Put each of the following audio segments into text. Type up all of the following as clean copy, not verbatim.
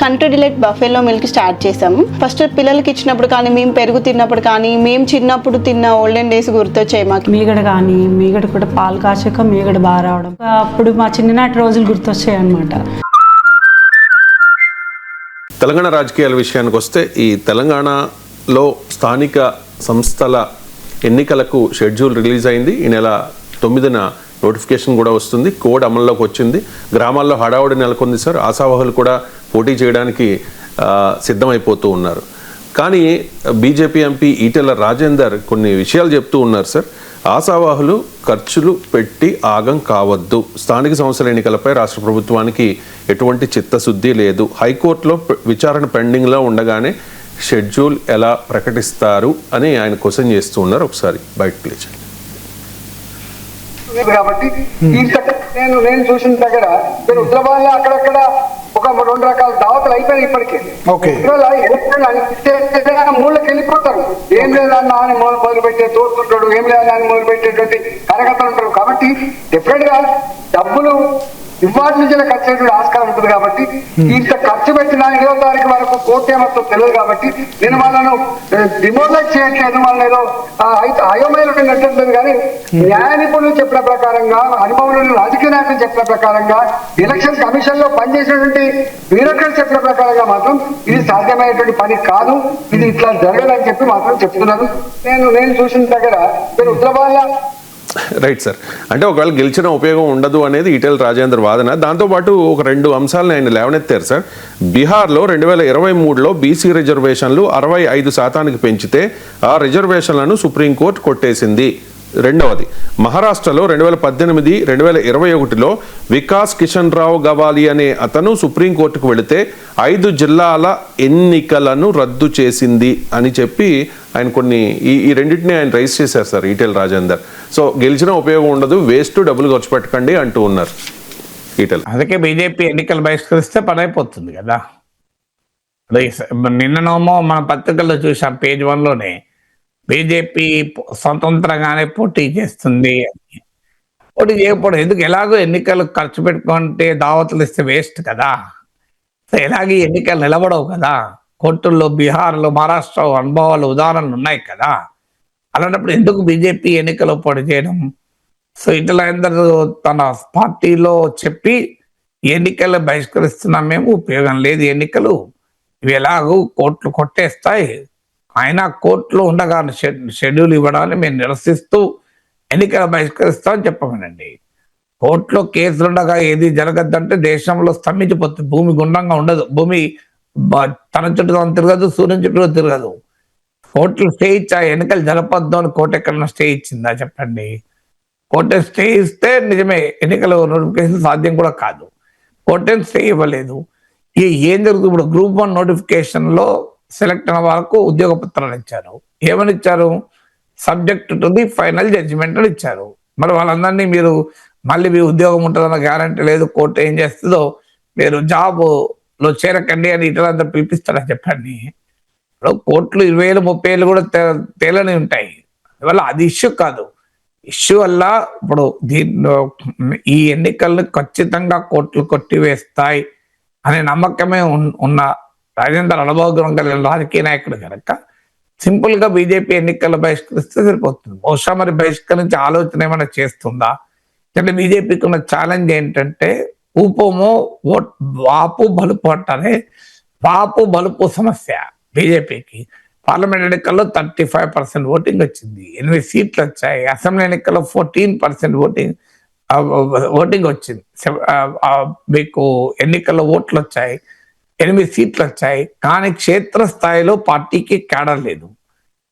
Country delight బఫేలో milk start చేసాము. First పిల్లలకి ఇచ్చినప్పుడు కానీ, మేము పెరుగు తిన్నప్పుడు కానీ, మేము చిన్నప్పుడు తిన్న ఓల్డెన్ డేస్ గుర్తొచ్చాయి మాకు. మీగడ కూడా పాలు కాచాక మీగడ బాగా రావడం, అప్పుడు మా చిన్ననాటి రోజులు గుర్తొచ్చాయి అన్నమాట. తెలంగాణ రాజకీయాల విషయానికి వస్తే, ఈ తెలంగాణలో స్థానిక సంస్థల ఎన్నికలకు షెడ్యూల్ రిలీజ్ అయింది. ఈ నెల 9న నోటిఫికేషన్ కూడా వస్తుంది. కోడ్ అమల్లోకి వచ్చింది. గ్రామాల్లో హడావుడి నెలకొంది సార్. ఆశావాహులు కూడా పోటీ చేయడానికి సిద్ధమైపోతూ ఉన్నారు. కానీ బీజేపీ ఎంపీ ఈటెల రాజేందర్ కొన్ని విషయాలు చెప్తూ ఉన్నారు సార్. ఆశావాహులు ఖర్చులు పెట్టి ఆగం కావద్దు. స్థానిక సంస్థల ఎన్నికలపై రాష్ట్ర ప్రభుత్వానికి ఎటువంటి చిత్తశుద్ధి లేదు. హైకోర్టులో విచారణ పెండింగ్లో ఉండగానే షెడ్యూల్ ఎలా ప్రకటిస్తారు అని ఆయన క్వశ్చన్ చేస్తూ ఉన్నారు. ఒకసారి బయట ప్లీజ్. కాబట్టి నేను చూసిన దగ్గర మీరు ఉత్తరవాళ్ళ అక్కడక్కడ ఒక 2 రకాల దావతలు అయిపోయాయి ఇప్పటికే. మూళ్ళకి వెళ్ళిపోతారు. ఏం లేదన్నా అని మొదలు పెట్టే తోడుతుంటాడు, ఏం లేదన్నా అని మొదలు పెట్టేటువంటి కార్యకర్తలు ఉంటారు. కాబట్టి డెఫినెట్ గా డబ్బులు ఇవాటి నుంచి ఖర్చు అయ్యేటువంటి ఆస్కారం ఉంటుంది. కాబట్టి ఇంత ఖర్చు పెట్టిన 20వ తారీఖు వరకు కోర్టు ఏమో తెలియదు. కాబట్టి నేను వాళ్ళను డిమోలైజ్ చేయట్లేదు, వాళ్ళని ఏదో అయోమయంలో నచ్చట్లేదు. కానీ న్యాయ నిపుణులు చెప్పిన ప్రకారంగా, అనుభవం రాజకీయ నాయకులు చెప్పిన ప్రకారంగా, ఎలక్షన్ కమిషన్ లో పనిచేసినటువంటి బ్యూరోక్రాట్స్ చెప్పిన ప్రకారంగా మాత్రం ఇది సాధ్యమయ్యేటువంటి పని కాదు. ఇది ఇట్లా జరగదని చెప్పి మాత్రం చెప్తున్నారు. నేను చూసిన దగ్గర మీరు ఉత్తరవాళ్ళ రైట్ సార్. అంటే ఒకవేళ గెలిచిన ఉపయోగం ఉండదు అనేది ఈటెల రాజేందర్ వాదన. దాంతోపాటు ఒక 2 అంశాలను ఆయన లేవనెత్తారు సార్. బీహార్లో 2023లో బీసీ రిజర్వేషన్లు 65% పెంచితే ఆ రిజర్వేషన్లను సుప్రీంకోర్టు కొట్టేసింది. రెండవది, మహారాష్ట్రలో 2018, 2021లో వికాస్ కిషన్ రావు గవాలి అనే అతను సుప్రీంకోర్టుకు వెళితే 5 జిల్లాల ఎన్నికలను రద్దు చేసింది అని చెప్పి ఆయన కొన్ని ఈ రెండింటిని ఆయన రైజ్ చేశారు సార్ ఈటెల రాజేందర్. సో గెలిచిన ఉపయోగం ఉండదు, వేస్ట్, డబ్బులు ఖర్చు పెట్టకండి అంటూ ఉన్నారు ఈటెల. అందుకే బీజేపీ ఎన్నికలు బహిష్కరిస్తే పని అయిపోతుంది కదా. నిన్ననేమో మన పత్రికల్లో చూసాం, పేజ్ 1లోనే బీజేపీ స్వతంత్రంగానే పోటీ చేస్తుంది అని. పోటీ చేయకపోవడం ఎందుకు? ఎలాగో ఎన్నికలు ఖర్చు పెట్టుకుంటే దావతులు ఇస్తే వేస్ట్ కదా. ఎలాగే ఎన్నికలు నిలబడవు కదా. కోర్టుల్లో బీహార్లో, మహారాష్ట్ర అనుభవాలు, ఉదాహరణలు ఉన్నాయి కదా. అలాంటప్పుడు ఎందుకు బీజేపీ ఎన్నికలు పోటీ చేయడం? సో ఇట్లా అందరూ తన పార్టీలో చెప్పి ఎన్నికలు బహిష్కరిస్తున్నాం, మేము ఉపయోగం లేదు, ఎన్నికలు ఇవి ఎలాగూ కోర్టులు కొట్టేస్తాయి, ఆయన కోర్టులో ఉండగా షెడ్యూల్ ఇవ్వడాన్ని మేము నిరసిస్తూ ఎన్నికలు బహిష్కరిస్తామని చెప్పమనండి. కోర్టులో కేసులు ఉండగా ఏది జరగద్దంటే దేశంలో స్తంభించిపోతుంది. భూమి గుండ్రంగా ఉండదు, భూమి తన చుట్టూ తిరగదు, సూర్యుని చుట్టూ తిరగదు. కోర్టులు స్టే ఇచ్చా, ఎన్నికలు జరపద్దు అని కోర్టు ఎక్కడన్నా స్టే ఇచ్చిందా చెప్పండి? కోర్టు స్టే ఇస్తే నిజమే ఎన్నికల నోటిఫికేషన్ సాధ్యం కూడా కాదు. కోర్టు స్టే ఇవ్వలేదు. ఏం జరుగుతుంది ఇప్పుడు? గ్రూప్ 1 నోటిఫికేషన్లో సెలెక్ట్ అయిన వాళ్ళకు ఉద్యోగ పత్రాలు ఇచ్చారు. ఏమని ఇచ్చారు? Subject to the final judgement అని ఇచ్చారు. మరి వాళ్ళందరినీ మీరు మళ్ళీ మీ ఉద్యోగం ఉంటుందన్న గ్యారంటీ లేదు, కోర్టు ఏం చేస్తుందో మీరు జాబ్లో చేరకండి అని ఇతరులందరూ పిలిపిస్తారని చెప్పండి. ఇప్పుడు కోర్టులు 20,000, 30,000 కూడా తేలని ఉంటాయి. అందువల్ల అది ఇష్యూ కాదు. ఇష్యూ వల్ల ఇప్పుడు దీంట్లో ఈ ఎన్నికలను ఖచ్చితంగా కోర్టులు కొట్టివేస్తాయి అనే నమ్మకమే ఉన్న రాజేందర్ అనుభవం కలిగిన రాజకీయ నాయకుడు కనుక సింపుల్ గా బీజేపీ ఎన్నికలు బహిష్కరిస్తే సరిపోతుంది. బహుశా మరి బహిష్కరించి ఆలోచన ఏమైనా చేస్తుందా? అంటే బీజేపీకి ఉన్న ఛాలెంజ్ ఏంటంటే ఊపమో వాపు బలుపు అంటారే, వాపు బలుపు సమస్య బీజేపీకి. పార్లమెంట్ ఎన్నికల్లో 35% ఓటింగ్ వచ్చింది, 8 సీట్లు వచ్చాయి. అసెంబ్లీ ఎన్నికల్లో 14% ఓటింగ్ వచ్చింది. మీకు ఎన్నికల్లో ఓట్లు వచ్చాయి, 8 సీట్లు వచ్చాయి. కానీ క్షేత్రస్థాయిలో పార్టీకి క్యాడర్ లేదు,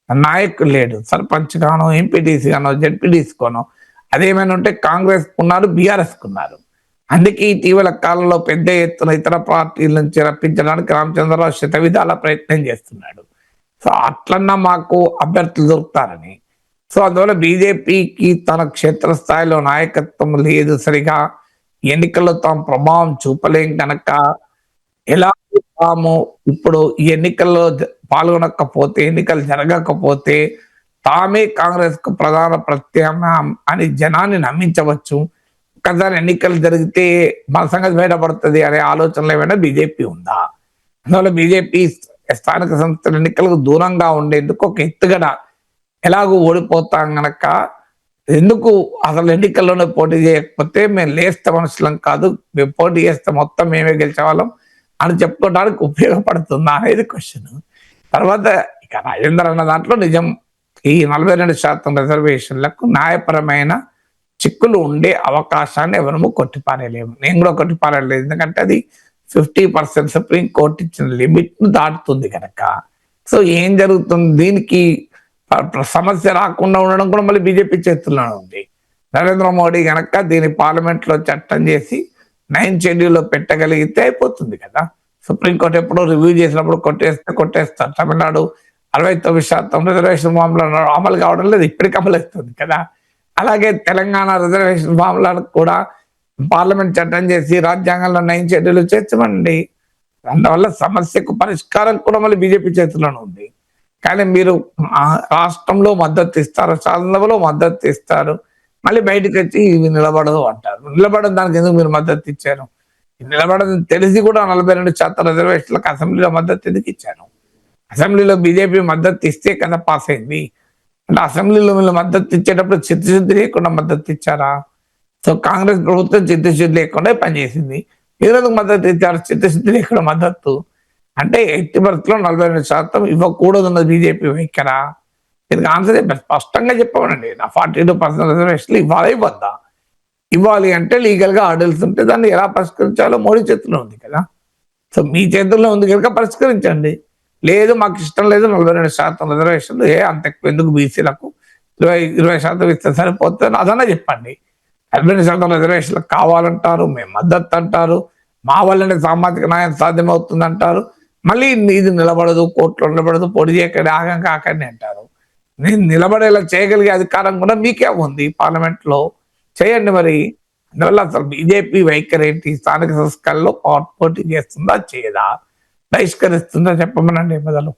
నాయకులు లేడు. సర్పంచ్ గానో, ఎంపీటీసీ గానో, జెడ్పీటీసీ గానో అదేమైనా ఉంటే కాంగ్రెస్ కున్నారు, బీఆర్ఎస్ కున్నారు. అందుకే ఇటీవల కాలంలో పెద్ద ఎత్తున ఇతర పార్టీల నుంచి రప్పించడానికి రామచంద్రరావు శతవిధాల ప్రయత్నం చేస్తున్నాడు. సో అట్లన్నా మాకు అభ్యర్థులు దొరుకుతారని. సో అందువల్ల బీజేపీకి తన క్షేత్రస్థాయిలో నాయకత్వం లేదు, సరిగా ఎన్నికల్లో తాము ప్రభావం చూపలేం కనుక ఎలా తాము ఇప్పుడు ఈ ఎన్నికల్లో పాల్గొనకపోతే, ఎన్నికలు జరగకపోతే తామే కాంగ్రెస్ కు ప్రధాన ప్రత్యామ్నాయం అని జనాన్ని నమ్మించవచ్చు. ఒకసారి ఎన్నికలు జరిగితే మన సంగతి బయటపడుతుంది అనే ఆలోచనలు ఏమైనా బీజేపీ ఉందా? అందువల్ల బీజేపీ స్థానిక సంస్థల ఎన్నికలకు దూరంగా ఉండేందుకు ఒక ఎత్తుగడ, ఎలాగూ ఓడిపోతాం గనక ఎందుకు అసలు ఎన్నికల్లోనే పోటీ చేయకపోతే మేము లేస్తే మనుషులం కాదు, మేము పోటీ చేస్తే మొత్తం మేమే గెలిచేవాళ్ళం అని చెప్పుకోవడానికి ఉపయోగపడుతుందా అనేది క్వశ్చన్. తర్వాత ఇక రాజేందర్ అన్న దాంట్లో నిజం, ఈ 42% రిజర్వేషన్లకు న్యాయపరమైన చిక్కులు ఉండే అవకాశాన్ని ఎవరము కొట్టిపారేయలేము. నేను కూడా కొట్టిపారేయలేదు, ఎందుకంటే అది 50% సుప్రీం కోర్టు ఇచ్చిన లిమిట్ ను దాటుతుంది కనుక. సో ఏం జరుగుతుంది, దీనికి సమస్య రాకుండా ఉండడం కూడా మళ్ళీ బీజేపీ చేతుల్లోనే ఉంది. నరేంద్ర మోడీ గనక దీన్ని పార్లమెంట్ లో చట్టం చేసి 9th షెడ్యూల్లో పెట్టగలిగితే అయిపోతుంది కదా. సుప్రీంకోర్టు ఎప్పుడో రివ్యూ చేసినప్పుడు కొట్టేస్తారు. తమిళనాడు 69% రిజర్వేషన్ ఫార్ములా అమలు కావడం లేదు, ఇప్పటికి అమలవుతుంది కదా. అలాగే తెలంగాణ రిజర్వేషన్ ఫార్ములాను కూడా పార్లమెంట్ చట్టం చేసి రాజ్యాంగంలో 9th షెడ్యూల్ చేర్చమండి. అందువల్ల సమస్యకు పరిష్కారం కూడా మళ్ళీ బీజేపీ చేతిలోనే ఉంది. కానీ మీరు రాష్ట్రంలో మద్దతు ఇస్తారు, శాసనసభలో మద్దతు ఇస్తారు, మళ్ళీ బయటకు వచ్చి ఇవి నిలబడదు అంటారు. నిలబడడం దానికి ఎందుకు మీరు మద్దతు ఇచ్చారు? నిలబడదు తెలిసి కూడా 42% రిజర్వేషన్లకు అసెంబ్లీలో మద్దతు ఎందుకు ఇచ్చారు? అసెంబ్లీలో బీజేపీ మద్దతు ఇస్తే కదా పాస్ అయింది. అంటే అసెంబ్లీలో మీరు మద్దతు ఇచ్చేటప్పుడు చిత్తశుద్ధి లేకుండా మద్దతు ఇచ్చారా? సో కాంగ్రెస్ ప్రభుత్వం చిత్తశుద్ధి లేకుండా పనిచేసింది. మీరు మద్దతు ఇచ్చారు చిత్తశుద్ధి లేకుండా మద్దతు అంటే. ఎట్టి పరిస్థితుల్లో 42% ఇవ్వకూడదున్నది బీజేపీ వైఖరా? దీనికి ఆన్సర్ స్పష్టంగా చెప్పమనండి. 42% రిజర్వేషన్లు ఇవ్వాలి వద్దా? ఇవ్వాలి అంటే లీగల్ గా ఆర్డర్స్ ఉంటే దాన్ని ఎలా పరిష్కరించాలో మోడీ చేతిలో ఉంది కదా. సో మీ చేతుల్లో ఉంది కనుక పరిష్కరించండి. లేదు మాకు ఇష్టం లేదు 42% రిజర్వేషన్లు, అంత ఎక్కువ ఎందుకు బీసీలకు 20% ఇస్తే సరిపోతుంది అదన్నా చెప్పండి. 42% రిజర్వేషన్లు కావాలంటారు, మేము మద్దతు అంటారు, మా వల్లనే సామాజిక న్యాయం సాధ్యమవుతుంది అంటారు, మళ్ళీ ఇది నిలబడదు, కోర్టులో నిలబడదు, పొడి చేయకండి, ఆగం కాకండి అంటారు. నేను నిలబడేలా చేయగలిగే అధికారం కూడా మీకే ఉంది పార్లమెంట్ లో, చేయండి మరి. అందువల్ల అసలు బీజేపీ వైఖరి ఏంటి? స్థానిక సంస్థల్లో పోటీ చేస్తుందా చేయదా, బహిష్కరిస్తుందా చెప్పమనండి మొదలు.